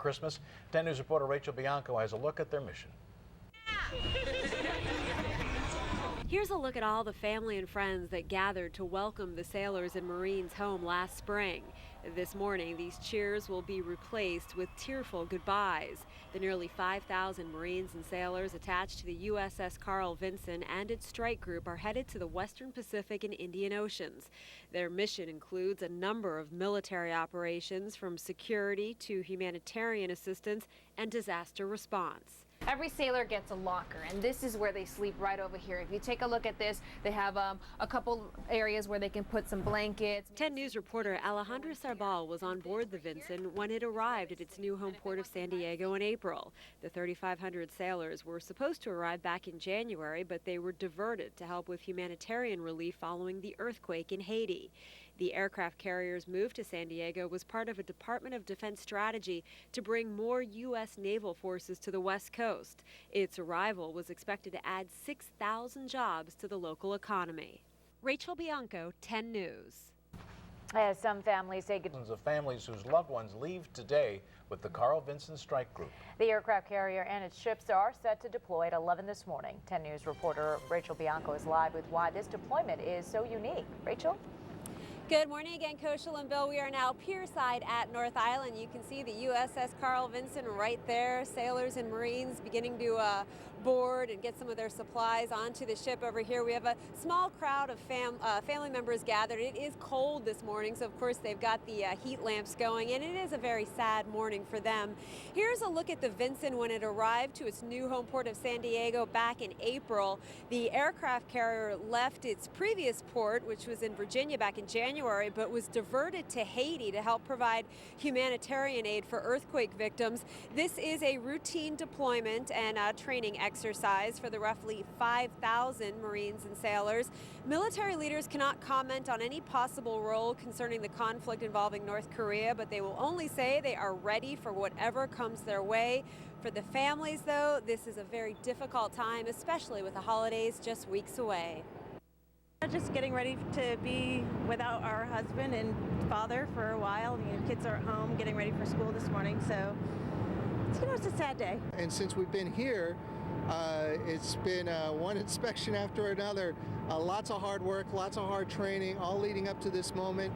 Christmas. 10 News reporter Rachel Bianco has a look at their mission. Here's a look at all the family and friends that gathered to welcome the sailors and Marines home last spring. This morning, these cheers will be replaced with tearful goodbyes. The nearly 5,000 Marines and sailors attached to the USS Carl Vinson and its strike group are headed to the Western Pacific and Indian Oceans. Their mission includes a number of military operations, from security to humanitarian assistance and disaster response. Every sailor gets a locker, and this is where they sleep, right over here. If you take a look at this, they have a couple areas where they can put some blankets. 10 News reporter Alejandra Sarbal was on board the Vinson when it arrived at its new home port of San Diego in April. The 3,500 sailors were supposed to arrive back in January, but they were diverted to help with humanitarian relief following the earthquake in Haiti. The aircraft carrier's move to San Diego was part of a Department of Defense strategy to bring more U.S. naval forces to the West Coast. Its arrival was expected to add 6,000 jobs to the local economy. Rachel Bianco, 10 News. As some families say goodbye. Of families whose loved ones leave today with the Carl Vinson strike group. The aircraft carrier and its ships are set to deploy at 11 this morning. 10 News reporter Rachel Bianco is live with why this deployment is so unique. Rachel? Good morning again, Koshal and Bill. We are now pierside at North Island. You can see the USS Carl Vinson right there. Sailors and Marines beginning to board and get some of their supplies onto the ship over here. We have a small crowd of family members gathered. It is cold this morning, so of course they've got the heat lamps going, and it is a very sad morning for them. Here's a look at the Vinson when it arrived to its new home port of San Diego back in April. The aircraft carrier left its previous port, which was in Virginia, back in January, but was diverted to Haiti to help provide humanitarian aid for earthquake victims. This is a routine deployment and training exercise for the roughly 5,000 Marines and sailors. Military leaders cannot comment on any possible role concerning the conflict involving North Korea, but they will only say they are ready for whatever comes their way. For the families, though, this is a very difficult time, especially with the holidays just weeks away. Just getting ready to be without our husband and father for a while. You know, kids are at home getting ready for school this morning, so it's a sad day. And since we've been here, it's been one inspection after another. Lots of hard work, lots of hard training, all leading up to this moment.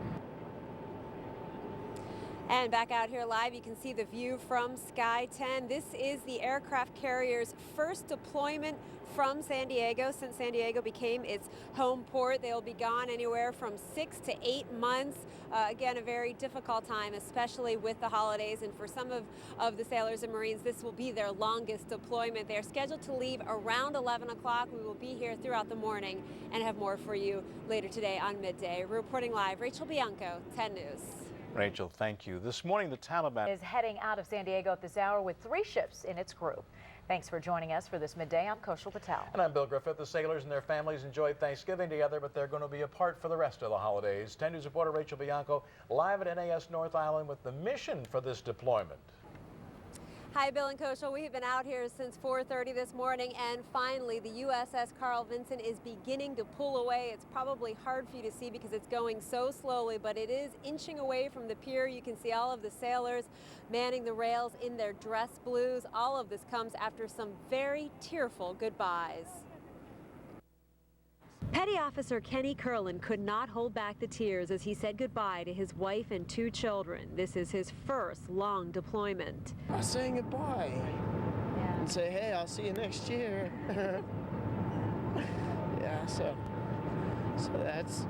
And back out here live, you can see the view from Sky 10. This is the aircraft carrier's first deployment from San Diego since San Diego became its home port. They'll be gone anywhere from 6 to 8 months. Again, a very difficult time, especially with the holidays. And for some of the sailors and Marines, this will be their longest deployment. They are scheduled to leave around 11 o'clock. We will be here throughout the morning and have more for you later today on midday. Reporting live, Rachel Bianco, 10 News. Rachel, thank you. This morning, the Taliban is heading out of San Diego at this hour with 3 ships in its group. Thanks for joining us for this midday. I'm Koshal Patel. And I'm Bill Griffith. The sailors and their families enjoyed Thanksgiving together, but they're going to be apart for the rest of the holidays. 10 News reporter Rachel Bianco live at NAS North Island with the mission for this deployment. Hi, Bill and Koshal. We have been out here since 4:30 this morning, and finally the USS Carl Vinson is beginning to pull away. It's probably hard for you to see because it's going so slowly, but it is inching away from the pier. You can see all of the sailors manning the rails in their dress blues. All of this comes after some very tearful goodbyes. Petty Officer Kenny Curlin could not hold back the tears as he said goodbye to his wife and 2 children. This is his first long deployment. I saying goodbye and say, hey, I'll see you next year. Yeah, so that's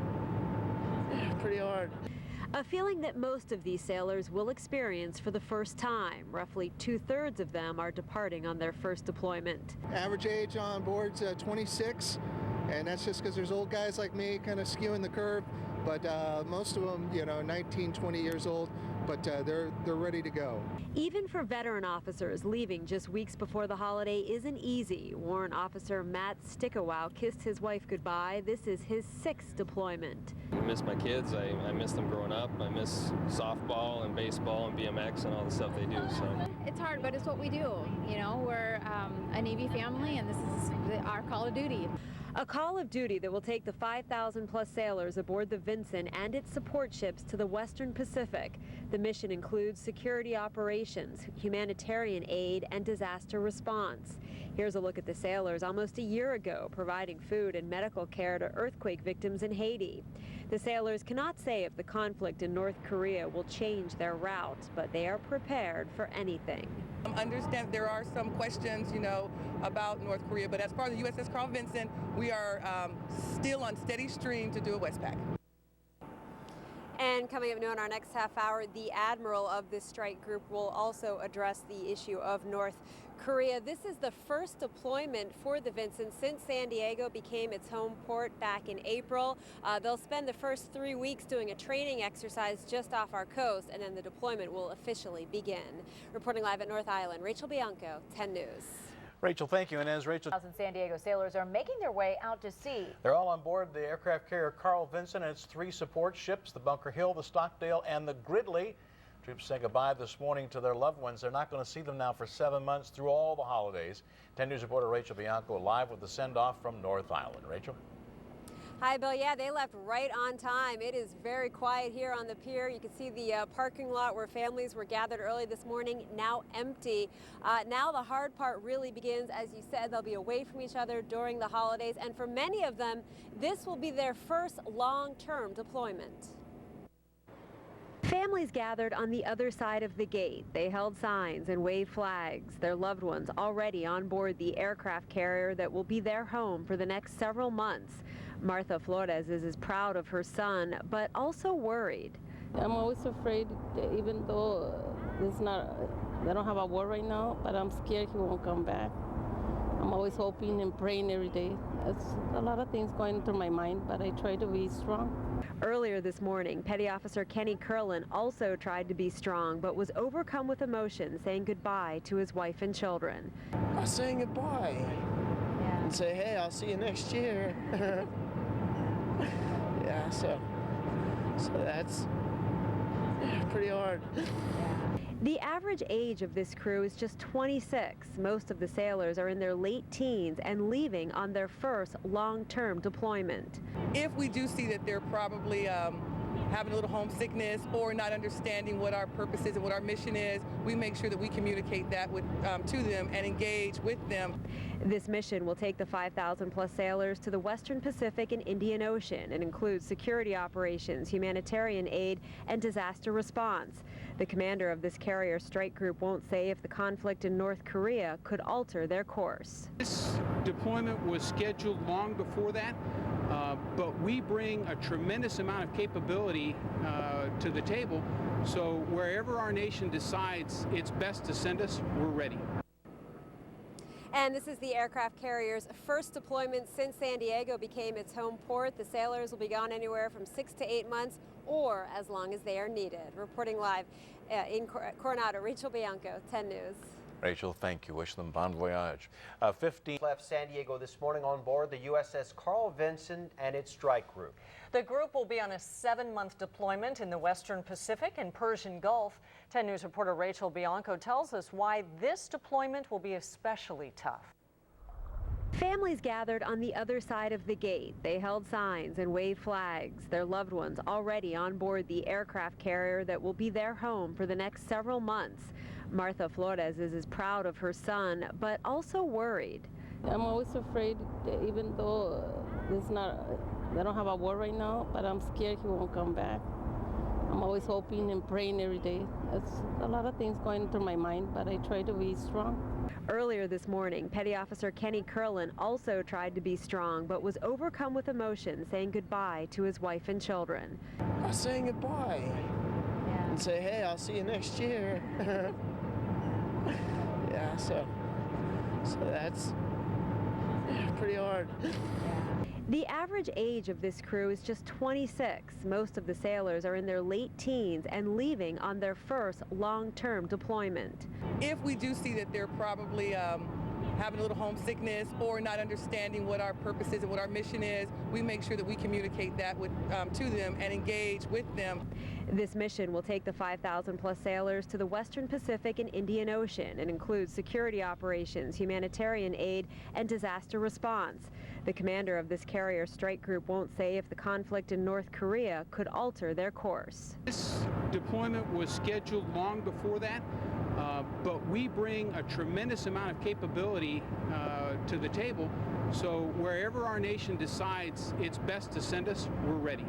pretty hard. A feeling that most of these sailors will experience for the first time. Roughly 2/3 of them are departing on their first deployment. Average age on board's 26, and that's just because there's old guys like me kind of skewing the curve, but most of them, 19, 20 years old, but they're ready to go. Even for veteran officers, leaving just weeks before the holiday isn't easy. Warrant Officer Matt Stickawow kissed his wife goodbye. This is his 6th deployment. I miss my kids. I miss them growing up. I miss softball and baseball and BMX and all the stuff they do. So it's hard, but it's what we do. We're a Navy family, and this is our call of duty. A call of duty that will take the 5,000 plus sailors aboard the Vinson and its support ships to the Western Pacific. The mission includes security operations, humanitarian aid, and disaster response. Here's a look at the sailors almost a year ago providing food and medical care to earthquake victims in Haiti. The sailors cannot say if the conflict in North Korea will change their route, but they are prepared for anything. I understand there are some questions, about North Korea, but as far as the USS Carl Vinson, we are still on steady stream to do a Westpac. And coming up new in our next half hour, the admiral of this strike group will also address the issue of North Korea. This is the first deployment for the Vinson since San Diego became its home port back in April. They'll spend the first 3 weeks doing a training exercise just off our coast, and then the deployment will officially begin. Reporting live at North Island, Rachel Bianco, 10 News. Rachel, thank you. And as Rachel... San Diego sailors are making their way out to sea. They're all on board the aircraft carrier Carl Vinson and its 3 support ships, the Bunker Hill, the Stockdale, and the Gridley. Troops say goodbye this morning to their loved ones. They're not going to see them now for 7 months through all the holidays. 10 News reporter Rachel Bianco live with the send-off from North Island. Rachel? Hi, Bill. Yeah, they left right on time. It is very quiet here on the pier. You can see the parking lot where families were gathered early this morning, now empty. Now the hard part really begins. As you said, they'll be away from each other during the holidays. And for many of them, this will be their first long-term deployment. Families gathered on the other side of the gate. They held signs and waved flags. Their loved ones already on board the aircraft carrier that will be their home for the next several months. Martha Flores is as proud of her son, but also worried. I'm always afraid, even though they don't have a war right now, but I'm scared he won't come back. I'm always hoping and praying every day. It's a lot of things going through my mind, but I try to be strong. Earlier this morning, Petty Officer Kenny Curlin also tried to be strong, but was overcome with emotion, saying goodbye to his wife and children. I'm saying goodbye. Yeah. And say, hey, I'll see you next year. Yeah, so that's pretty hard. The average age of this crew is just 26. Most of the sailors are in their late teens and leaving on their first long-term deployment. If we do see that they're probably having a little homesickness or not understanding what our purpose is and what our mission is, we make sure that we communicate that to them and engage with them. This mission will take the 5,000 plus sailors to the Western Pacific and Indian Ocean and includes security operations, humanitarian aid, and disaster response. The commander of this carrier strike group won't say if the conflict in North Korea could alter their course. This deployment was scheduled long before that, but we bring a tremendous amount of capability to the table, so wherever our nation decides it's best to send us, we're ready. And this is the aircraft carrier's first deployment since San Diego became its home port. The sailors will be gone anywhere from 6 to 8 months or as long as they are needed. Reporting live in Coronado, Rachel Bianco, 10 News. Rachel, thank you. Wish them bon voyage. 15 left San Diego this morning on board the USS Carl Vinson and its strike group. The group will be on a 7-month deployment in the Western Pacific and Persian Gulf. 10 News reporter Rachel Bianco tells us why this deployment will be especially tough. Families gathered on the other side of the gate. They held signs and waved flags. Their loved ones already on board the aircraft carrier that will be their home for the next several months. Martha Flores is as proud of her son, but also worried. I'm always afraid, even though they don't have a war right now, but I'm scared he won't come back. I'm always hoping and praying every day. It's a lot of things going through my mind, but I try to be strong. Earlier this morning, Petty Officer Kenny Curlin also tried to be strong, but was overcome with emotion, saying goodbye to his wife and children. I'm saying goodbye. Yeah. And say, hey, I'll see you next year. Yeah, so that's pretty hard. The average age of this crew is just 26. Most of the sailors are in their late teens and leaving on their first long-term deployment. If we do see that they're probably having a little homesickness or not understanding what our purpose is and what our mission is, we make sure that we communicate that to them and engage with them. This mission will take the 5,000 plus sailors to the Western Pacific and Indian Ocean and includes security operations, humanitarian aid, and disaster response. The commander of this carrier strike group won't say if the conflict in North Korea could alter their course. This deployment was scheduled long before that, but we bring a tremendous amount of capability to the table, so wherever our nation decides it's best to send us, we're ready.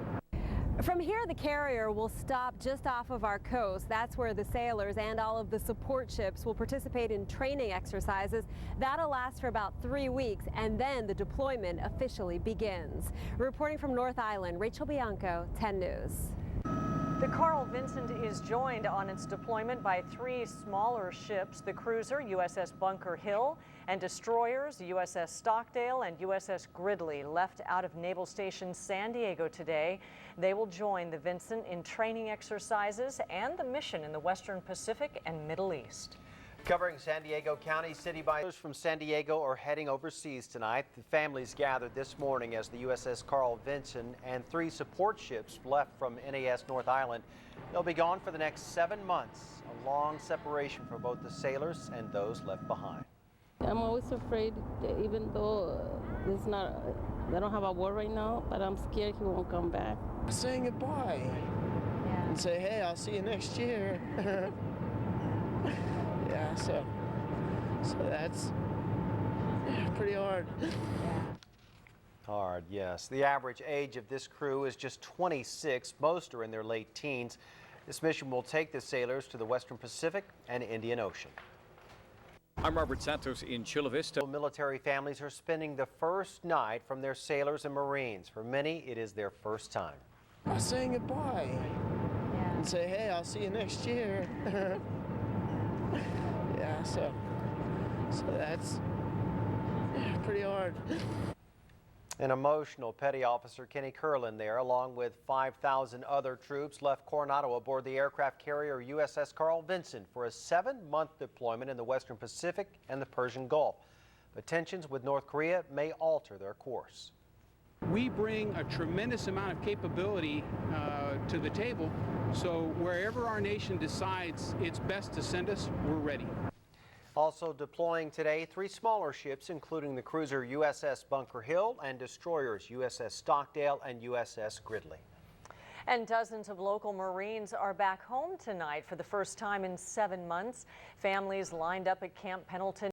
From here, the carrier will stop just off of our coast. That's where the sailors and all of the support ships will participate in training exercises. That'll last for about 3 weeks, and then the deployment officially begins. Reporting from North Island, Rachel Bianco, 10 News. The Carl Vinson is joined on its deployment by 3 smaller ships, the cruiser USS Bunker Hill, and destroyers USS Stockdale and USS Gridley, left out of Naval Station San Diego today. They will join the Vinson in training exercises and the mission in the Western Pacific and Middle East. Covering San Diego County, city bikers from San Diego are heading overseas tonight. The families gathered this morning as the USS Carl Vinson and 3 support ships left from NAS North Island. They'll be gone for the next 7 months, a long separation for both the sailors and those left behind. I'm always afraid, that even though they don't have a war right now, but I'm scared he won't come back. Saying goodbye and say, hey, I'll see you next year. Yeah, so that's pretty hard. Hard, yes. The average age of this crew is just 26. Most are in their late teens. This mission will take the sailors to the Western Pacific and Indian Ocean. I'm Robert Santos in Chula Vista. Military families are spending the first night from their sailors and Marines. For many, it is their first time. Saying goodbye and say, hey, I'll see you next year. Yeah, so that's pretty hard. An emotional Petty Officer Kenny Curlin there, along with 5,000 other troops, left Coronado aboard the aircraft carrier USS Carl Vinson for a 7-month deployment in the Western Pacific and the Persian Gulf. But tensions with North Korea may alter their course. We bring a tremendous amount of capability to the table, so wherever our nation decides it's best to send us, we're ready. Also deploying today, 3 smaller ships, including the cruiser USS Bunker Hill and destroyers USS Stockdale and USS Gridley. And dozens of local Marines are back home tonight for the first time in 7 months. Families lined up at Camp Pendleton